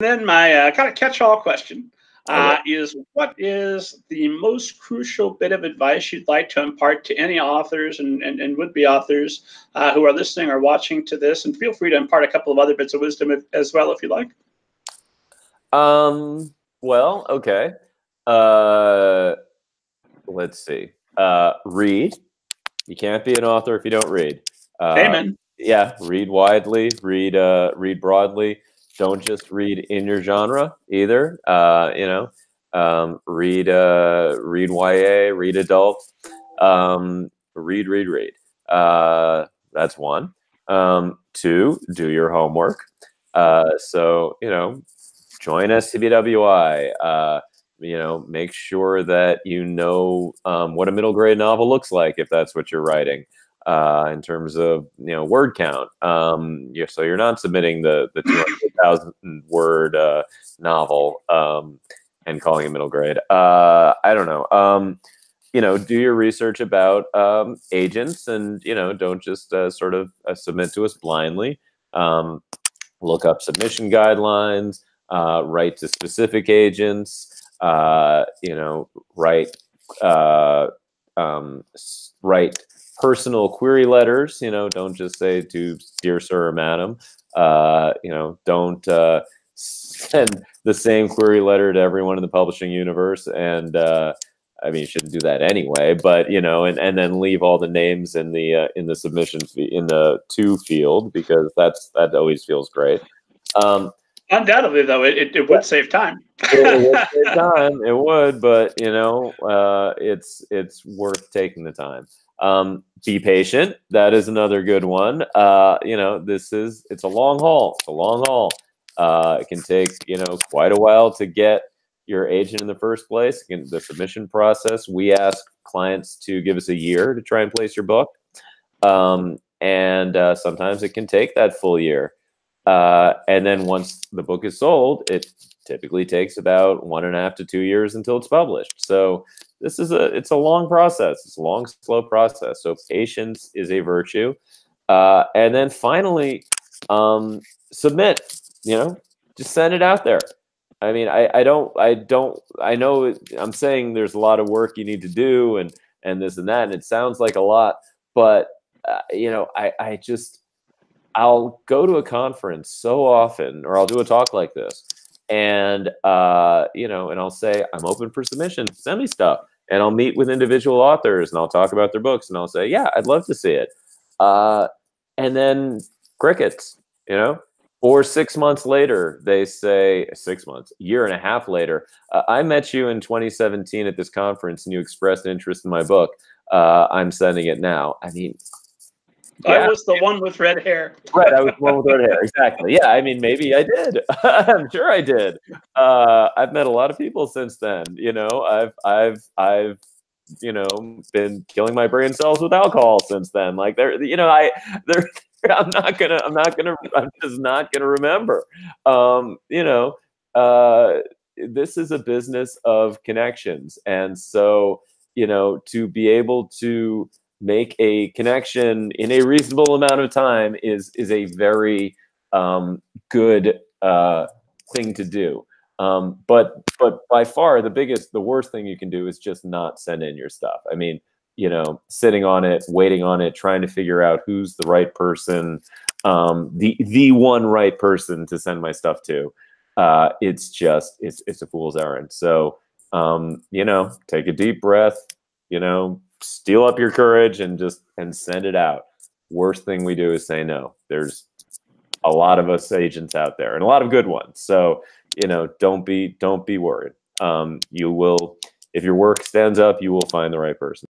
Then my kind of catch-all question Okay. is, what is the most crucial bit of advice you'd like to impart to any authors and would-be authors who are listening or watching to this? And feel free to impart a couple of other bits of wisdom as well, if you like. Well, okay. Let's see. Read. You can't be an author if you don't read. Amen. Yeah, read widely, read broadly. Don't just read in your genre either. Read YA, read adult. Read. That's one. Two, do your homework. So join STBWI. Make sure that you know what a middle grade novel looks like if that's what you're writing. In terms of word count, so you're not submitting the 200,000 word novel and calling it middle grade. I don't know. Do your research about agents, and don't just sort of submit to us blindly. Look up submission guidelines. Write to specific agents. Write personal query letters. Don't just say to dear sir or madam. Don't send the same query letter to everyone in the publishing universe. And you shouldn't do that anyway. But and then leave all the names in the submission in the to field, because that always feels great. Undoubtedly, though, it would save time. It would save time. It would, but it's worth taking the time. Be patient. That is another good one. It's a long haul. It's a long haul. It can take quite a while to get your agent in the first place. In the submission process, we ask clients to give us a year to try and place your book, and sometimes it can take that full year. And then once the book is sold, it typically takes about 1.5 to 2 years until it's published. So it's a long process. It's a long, slow process. So patience is a virtue. And then finally, submit. Just send it out there. I mean, I know I'm saying there's a lot of work you need to do and this and that, and it sounds like a lot, but I'll go to a conference so often, or I'll do a talk like this, and and I'll say, I'm open for submissions. Send me stuff, and I'll meet with individual authors, and I'll talk about their books, and I'll say, yeah, I'd love to see it. And then crickets, Or 6 months later, they say, 6 months, a year and a half later, I met you in 2017 at this conference, and you expressed interest in my book. I'm sending it now. I mean. Yeah. I was the one with red hair. Right, I was the one with red hair. Exactly. Yeah, I mean, maybe I did. I'm sure I did. I've met a lot of people since then. I've been killing my brain cells with alcohol since then. Like I'm just not gonna remember. This is a business of connections, and so to be able to make a connection in a reasonable amount of time is a very good thing to do. But by far the worst thing you can do is just not send in your stuff. I mean, sitting on it, waiting on it, trying to figure out who's the right person, the one right person to send my stuff to. It's a fool's errand. So, take a deep breath, steal up your courage and send it out. Worst thing we do is say no. There's a lot of us agents out there, and a lot of good ones. So, don't be worried. You will, if your work stands up, you will find the right person.